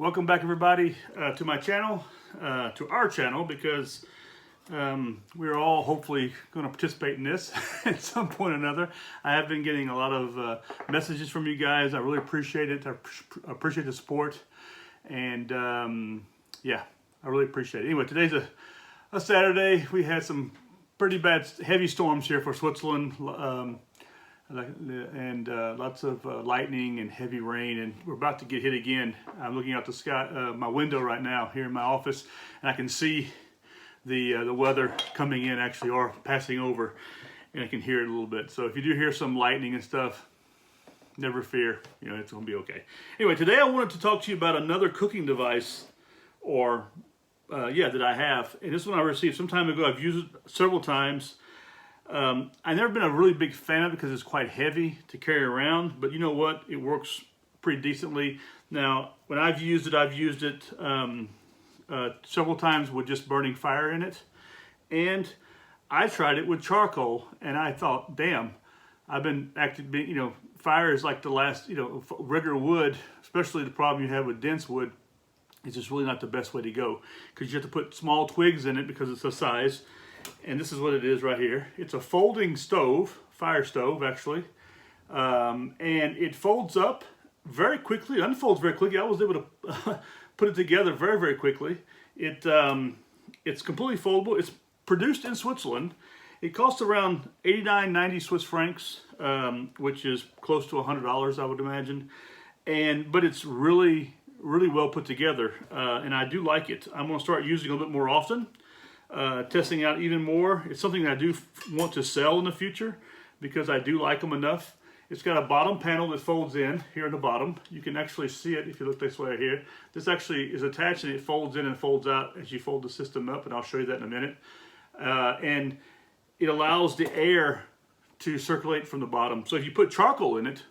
Welcome back, everybody, to my channel, to our channel, because we're all hopefully going to participate in this at some point or another. I have been getting a lot of messages from you guys. I really appreciate it. I appreciate the support, and yeah, I really appreciate it. Anyway, today's a Saturday. We had some pretty bad, heavy storms here for Switzerland. And lots of lightning and heavy rain, and we're about to get hit again. I'm looking out the sky, my window right now here in my office, and I can see the weather coming in actually, or passing over, and I can hear it a little bit. So if you do hear some lightning and stuff, never fear, it's gonna be okay. Anyway, today I wanted to talk to you about another cooking device, or that I have, and this one I received some time ago. I've used it several times. I've never been a really big fan of it because it's quite heavy to carry around, but you know what? It works pretty decently. Now, when I've used it several times with just burning fire in it, and I tried it with charcoal, and I thought, damn, I've been fire is like the last, regular wood, especially the problem you have with dense wood, is just really not the best way to go, because you have to put small twigs in it because it's the size. And this is what it is right here. It's a folding stove, fire stove actually, and it folds up very quickly, unfolds very quickly. I was able to put it together very, very quickly. It's completely foldable. It's produced in Switzerland. It costs around 89, 90 Swiss francs, which is close to $100, I would imagine. But it's really, really well put together, and I do like it. I'm going to start using it a little bit more often. Testing out even more. It's something that I do want to sell in the future because I do like them enough. It's got a bottom panel that folds in here in the bottom. You can actually see it if you look this way here. This actually is attached and it folds in and folds out as you fold the system up, and I'll show you that in a minute. And it allows the air to circulate from the bottom. So if you put charcoal in it,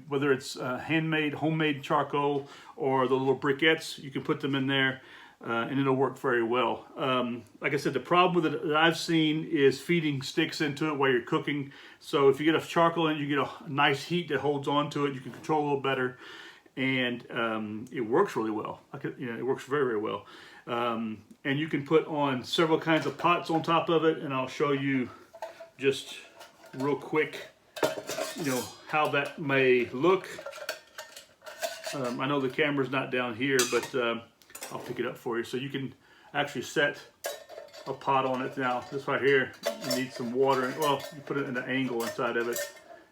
whether it's handmade, homemade charcoal, or the little briquettes, you can put them in there, and it'll work very well. Like I said, the problem with it that I've seen is feeding sticks into it while you're cooking. So if you get a charcoal in it, you get a nice heat that holds on to it. You can control a little better, and it works really well. It works very, very well. And you can put on several kinds of pots on top of it, and I'll show you just real quick how that may look. I know the camera's not down here, but I'll pick it up for you. So you can actually set a pot on it. Now, this right here, you need some water. Well, you put it in an angle inside of it,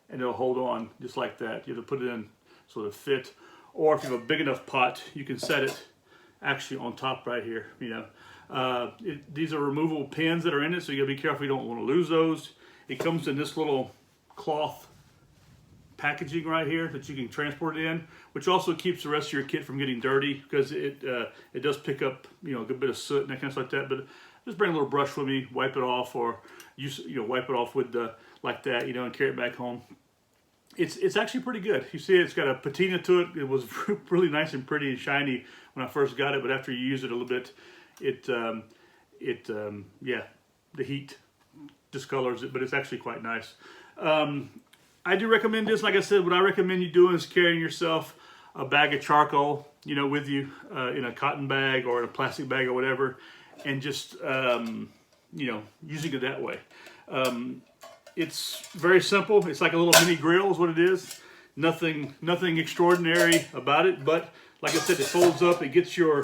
and it'll hold on just like that. You have to put it in so it'll fit. Or if you have a big enough pot, you can set it actually on top right here. These are removable pins that are in it, so you gotta be careful you don't want to lose those. It comes in this little cloth packaging right here that you can transport it in, which also keeps the rest of your kit from getting dirty, because it does pick up a good bit of soot and that kind of stuff like that. But just bring a little brush with me, wipe it off, or wipe it off with like that, and carry it back home. It's actually pretty good. You see, it's got a patina to it. It was really nice and pretty and shiny when I first got it, but after you use it a little bit, the heat discolors it, but it's actually quite nice. I do recommend this. Like I said, what I recommend you doing is carrying yourself a bag of charcoal, with you in a cotton bag or in a plastic bag or whatever, and just using it that way. It's very simple. It's like a little mini grill is what it is. Nothing extraordinary about it, but like I said, it folds up. It gets your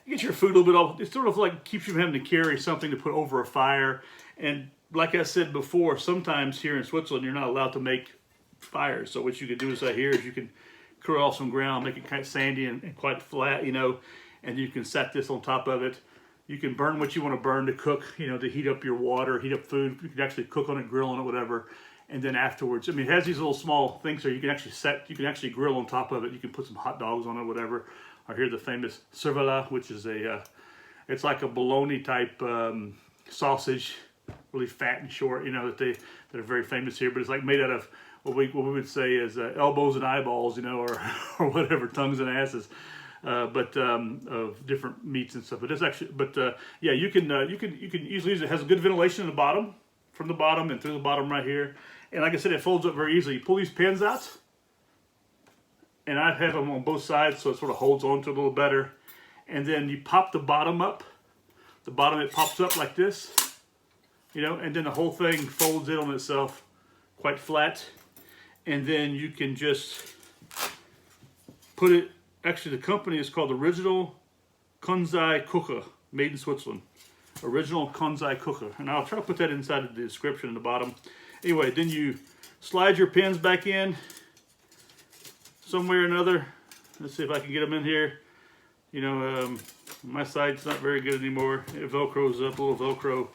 food a little bit off. It sort of like keeps you from having to carry something to put over a fire. And like I said before, sometimes here in Switzerland, you're not allowed to make fires. So what you can do is you can clear off some ground, make it kind of sandy and quite flat, and you can set this on top of it. You can burn what you want to burn to cook, to heat up your water, heat up food. You can actually cook on it, grill on it, whatever. And then afterwards, it has these little small things so you can actually grill on top of it. You can put some hot dogs on it, whatever. Or here's the famous cervella, which is it's like a bologna type sausage, really fat and short, that are very famous here. But it's like made out of what we would say is elbows and eyeballs, or whatever, tongues and asses, but of different meats and stuff. But it's actually, you can easily use it. It has a good ventilation in the bottom, from the bottom and through the bottom right here. And like I said, it folds up very easily. You pull these pins out, and I have them on both sides so it sort of holds on to it a little better. And then you pop the bottom up. The bottom, it pops up like this, you know, and then the whole thing folds in on itself quite flat. And then you can just put it, actually the company is called Original Konzi Kocher, made in Switzerland. Original Konzi Kocher. And I'll try to put that inside of the description in the bottom. Anyway, then you slide your pins back in some way or another. Let's see if I can get them in here. You know, my site's not very good anymore. It Velcros up, a little Velcro.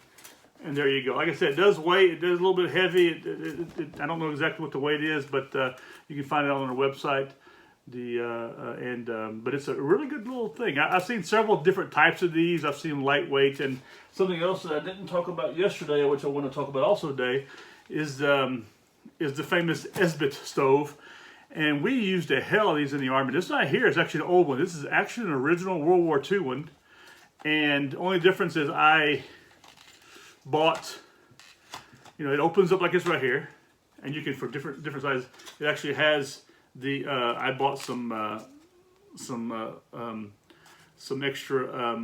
And there you go. Like I said, it does weigh. It does a little bit heavy. I don't know exactly what the weight is, but you can find it on our website. But it's a really good little thing. I've seen several different types of these. I've seen lightweight, and something else that I didn't talk about yesterday, which I want to talk about also today, is the famous Ezbit Stove. And we used a hell of these in the Army. This not here is actually an old one. This is actually an original World War II one. And the only difference is I bought, you know, it opens up like this right here. And you can, for different sizes, it actually has the, I bought some extra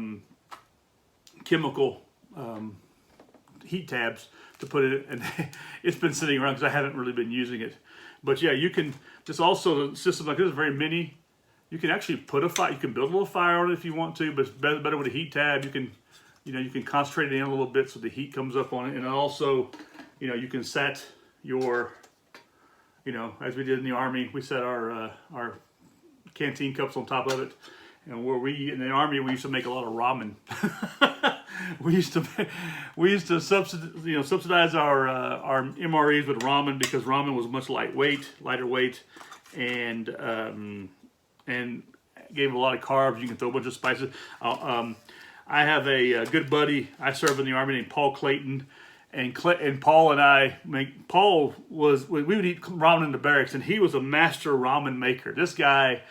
chemical heat tabs to put it in. And it's been sitting around because I haven't really been using it. But yeah, you can, just also the system like this is very mini. You can actually put a fire, you can build a little fire on it if you want to, but it's better with a heat tab. You can, you know, you can concentrate it in a little bit so the heat comes up on it. And also, you know, you can set your, you know, as we did in the Army, we set our canteen cups on top of it. And where in the Army, we used to make a lot of ramen. we used to subsidize our MREs with ramen because ramen was much lighter weight, and gave a lot of carbs. You can throw a bunch of spices. I have a good buddy I serve in the Army named Paul Clayton, and Paul and I we would eat ramen in the barracks, and he was a master ramen maker. This guy,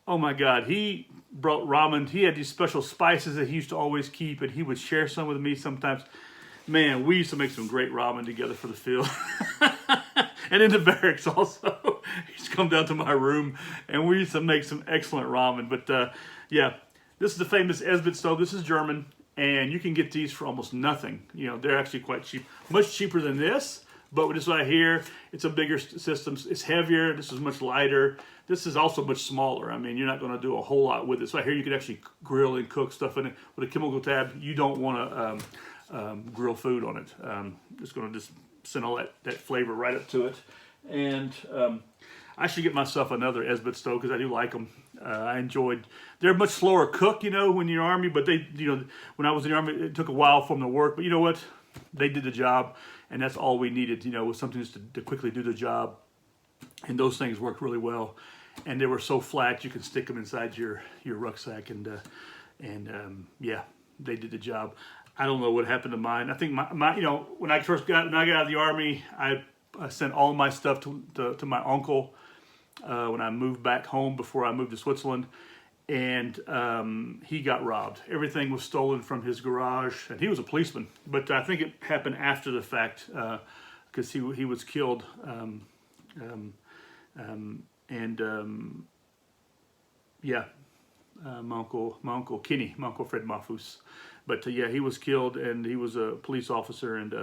oh my God, he brought ramen. He had these special spices that he used to always keep, and he would share some with me sometimes. Man, we used to make some great ramen together for the field. And in the barracks also. He used to come down to my room, and we used to make some excellent ramen. But yeah, this is the famous Ezbit Stove. This is German, and you can get these for almost nothing. You know, they're actually quite cheap. Much cheaper than this, but with this right here, it's a bigger system. It's heavier. This is much lighter. This is also much smaller. I mean, you're not going to do a whole lot with it. So right here, you can actually grill and cook stuff in it. With a chemical tab, you don't want to grill food on it. It's going to just send all that flavor right up to it. And I should get myself another Ezbit Stove because I do like them. They're much slower cook, you know, when you're in the Army. But they, you know, when I was in the Army, it took a while for them to work. But you know what? They did the job, and that's all we needed, you know, was something just to quickly do the job. And those things worked really well. And they were so flat, you could stick them inside your rucksack. And yeah, they did the job. I don't know what happened to mine. I think my you know, when I got out of the Army, I sent all my stuff to my uncle when I moved back home before I moved to Switzerland. And he got robbed. Everything was stolen from his garage, and he was a policeman. But I think it happened after the fact because he was killed. Yeah, my uncle Kenny, my uncle Fred Mafus. But yeah, he was killed, and he was a police officer in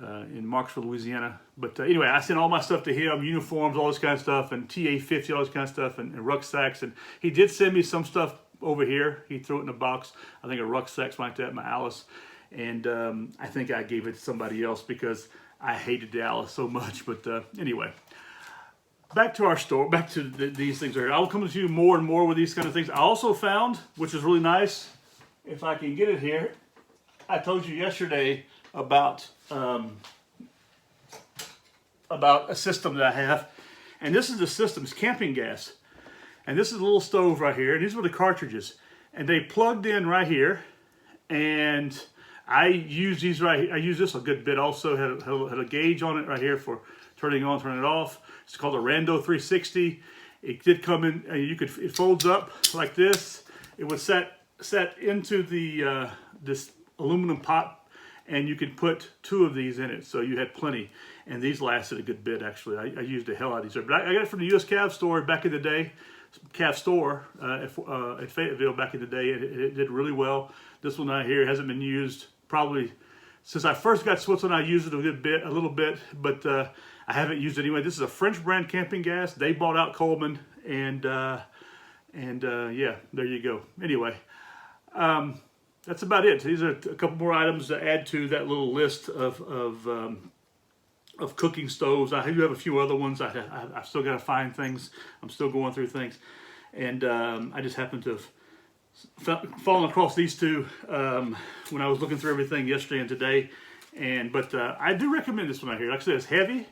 Marksville, Louisiana. But anyway, I sent all my stuff to him, uniforms, all this kind of stuff, and TA-50, all this kind of stuff, and rucksacks. And he did send me some stuff over here. He threw it in a box. I think a rucksack, something like that, my Alice. And I think I gave it to somebody else because I hated the Alice so much. But anyway, back to our store, back to these things right here. I will come to you more and more with these kind of things. I also found, which is really nice, if I can get it here, I told you yesterday about a system that I have, and this is the system. It's camping gas, and this is a little stove right here, and these were the cartridges, and they plugged in right here, and I use these right here. I use this a good bit also. Had a gauge on it right here for turning on, turning it off. It's called a Rando 360. It did come in, it folds up like this. It was set into the this aluminum pot, and you could put 2 of these in it, so you had plenty. And these lasted a good bit, actually. I used the hell out of these. But I got it from the U.S. Cav store back in the day, calf store at Fayetteville back in the day. It did really well. This one right here hasn't been used probably since I first got Switzerland. I used it a little bit, but I haven't used it anyway. This is a French brand camping gas. They bought out Coleman, and yeah, there you go. Anyway, that's about it. These are a couple more items to add to that little list of cooking stoves. I do have a few other ones. I've still got to find things. I'm still going through things, and I just happened to have fallen across these two when I was looking through everything yesterday and today. But I do recommend this one right here. Like I said, it's heavy.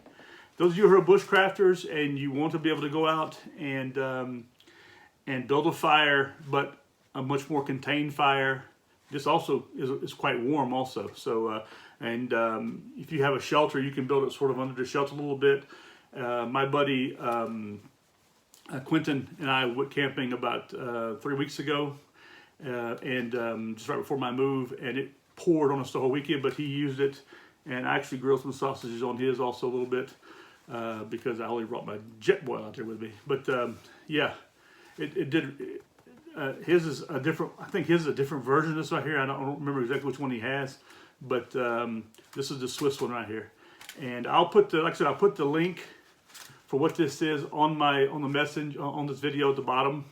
Those of you who are bushcrafters and you want to be able to go out and build a fire, but a much more contained fire. This also is quite warm also. So, if you have a shelter, you can build it sort of under the shelter a little bit. My buddy Quentin and I went camping about 3 weeks ago, just right before my move, and it poured on us the whole weekend, but he used it, and I actually grilled some sausages on his also a little bit, because I only brought my jet boil out there with me. But yeah, it did. His is a different. I think his is a different version of this right here. I don't remember exactly which one he has, but this is the Swiss one right here. And I'll put the, like I said, I'll put the link for what this is on the message on this video at the bottom,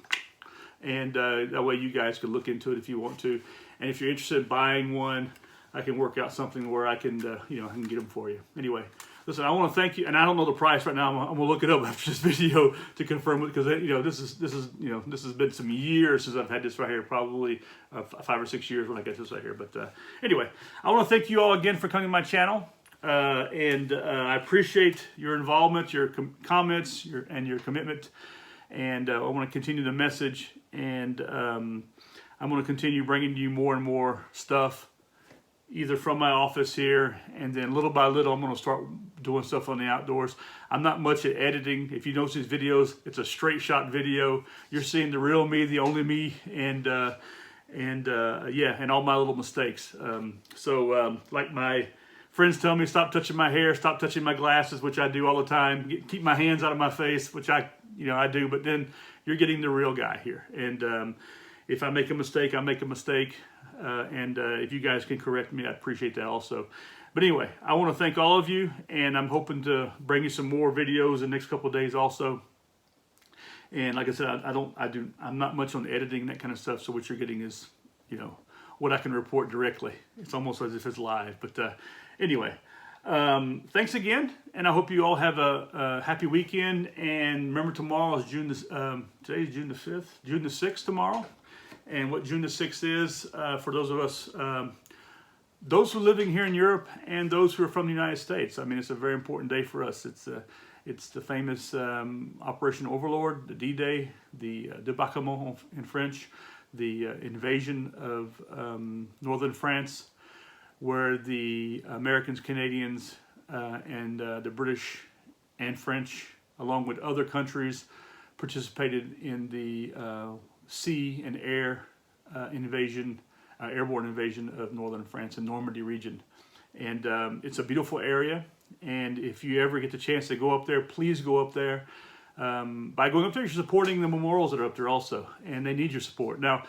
and that way you guys can look into it if you want to. And if you're interested in buying one, I can work out something where I can I can get them for you. Anyway. Listen, I want to thank you, and I don't know the price right now. I'm gonna look it up after this video to confirm it, because this has been some years since I've had this right here, probably 5 or 6 years when I got this right here. But anyway, I want to thank you all again for coming to my channel, and I appreciate your involvement, your comments, and your commitment, and I want to continue the message, and I'm going to continue bringing you more and more stuff, either from my office here, and then little by little I'm going to start doing stuff on the outdoors. I'm not much at editing. If you notice these videos, it's a straight shot video. You're seeing the real me, the only me, and yeah, and all my little mistakes. Like my friends tell me, stop touching my hair, stop touching my glasses, which I do all the time. Keep my hands out of my face, which I do. But then you're getting the real guy here, and if I make a mistake, I make a mistake. If you guys can correct me, I'd appreciate that also. But anyway, I want to thank all of you, and I'm hoping to bring you some more videos in the next couple of days also. And like I said, I'm not much on editing and that kind of stuff. So what you're getting is, what I can report directly. It's almost as if it's live. But anyway, thanks again, and I hope you all have a happy today is June the 5th, June the 6th tomorrow. And what June the 6th is, for those of us, those who are living here in Europe and those who are from the United States. I mean, it's a very important day for us. It's the famous Operation Overlord, the D-Day, the débarquement in French, the invasion of northern France, where the Americans, Canadians, and the British and French, along with other countries, participated in the sea and air airborne invasion of northern France and Normandy region. And it's a beautiful area, and if you ever get the chance to go up there, please go up there. By going up there, you're supporting the memorials that are up there also, and they need your support. Now,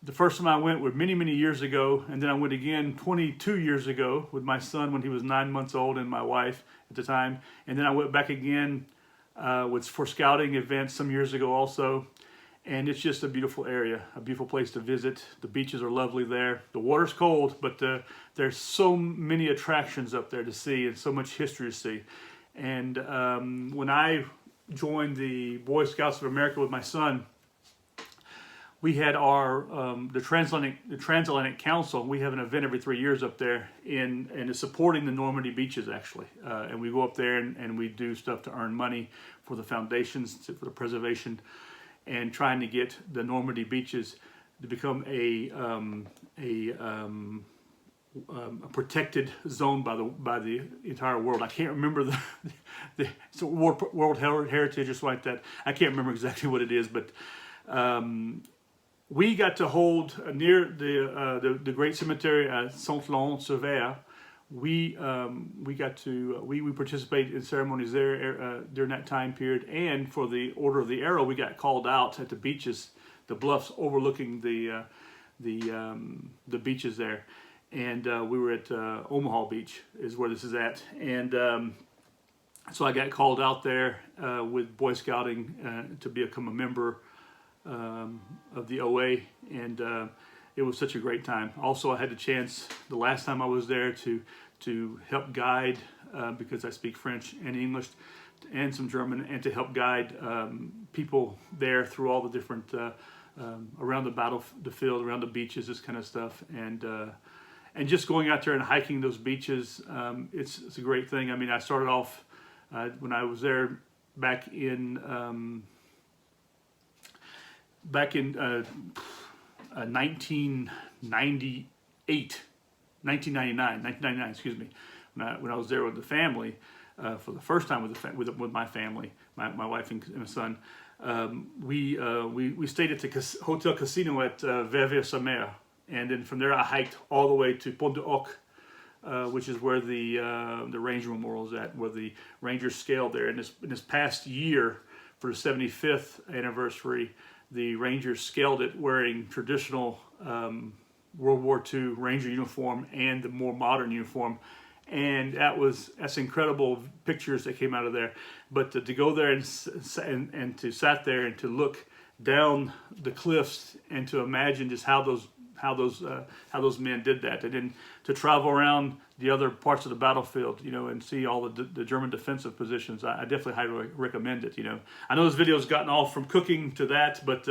the first time I went was many, many years ago, and then I went again 22 years ago with my son when he was 9 months old, and my wife at the time. And then I went back again for scouting events some years ago also. And it's just a beautiful area, a beautiful place to visit. The beaches are lovely there. The water's cold, but there's so many attractions up there to see, and so much history to see. And when I joined the Boy Scouts of America with my son, we had our the Transatlantic Council. We have an event every 3 years up there, and it's supporting the Normandy beaches actually. And we go up there and we do stuff to earn money for the foundations, for the preservation, and trying to get the Normandy beaches to become a protected zone by the entire world. I can't remember it's World Heritage or something like that. I can't remember exactly what it is, but we got to hold near the Great Cemetery at Saint-Laurent-sur-Ver. we participated in ceremonies there during that time period, and for the Order of the Arrow, we got called out at the beaches, the bluffs overlooking the beaches there, and we were at Omaha Beach is where this is at, and so I got called out there with Boy Scouting to become a member of the OA, and it was such a great time. Also, I had the chance the last time I was there to help guide, because I speak French and English and some German, and to help guide people there through all the different around the field, around the beaches, this kind of stuff, and just going out there and hiking those beaches. It's a great thing. I mean, I started off when I was there back in 1999, excuse me, when I was there with the family for the first time with my family, my wife and my son. We stayed at the Hotel Casino at Verviers-sur-Mer, and then from there I hiked all the way to Pont de Hoc, which is where the Ranger Memorial is at, where the Rangers scaled there. And in this past year, for the 75th anniversary, the Rangers scaled it wearing traditional World War II Ranger uniform and the more modern uniform, and that's incredible pictures that came out of there. But to go there and to sat there and to look down the cliffs and to imagine just how those men did that, and then to travel around the other parts of the battlefield, and see all the German defensive positions. I definitely highly recommend it. I know this video's gotten off from cooking to that, but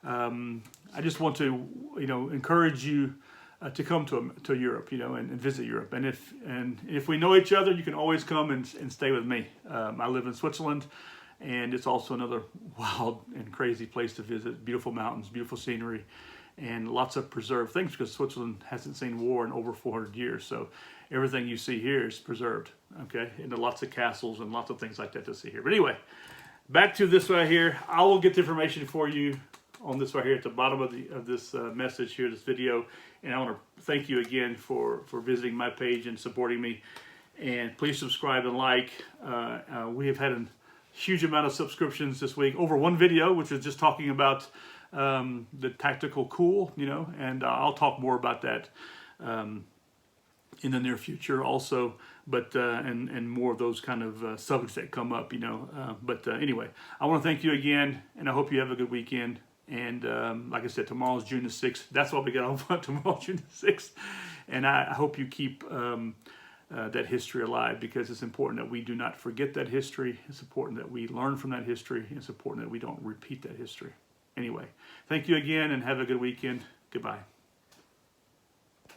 I just want to encourage you to come to Europe, and visit Europe. And if we know each other, you can always come and stay with me. I live in Switzerland, and it's also another wild and crazy place to visit. Beautiful mountains, beautiful scenery, and lots of preserved things, because Switzerland hasn't seen war in over 400 years. So everything you see here is preserved, okay? And there are lots of castles and lots of things like that to see here. But anyway, back to this right here. I will get the information for you on this right here at the bottom of this message here, this video. And I want to thank you again for visiting my page and supporting me. And please subscribe and like. We have had a huge amount of subscriptions this week. Over one video, which is just talking about the tactical cool, and I'll talk more about that in the near future also, but and more of those kind of subjects that come up, but anyway, I want to thank you again, and I hope you have a good weekend. And like I said, tomorrow's June the 6th. That's what we got on tomorrow, June the 6th. And I hope you keep that history alive, because it's important that we do not forget that history. It's important that we learn from that history. It's important that we don't repeat that history. Anyway, thank you again, and have a good weekend. Goodbye.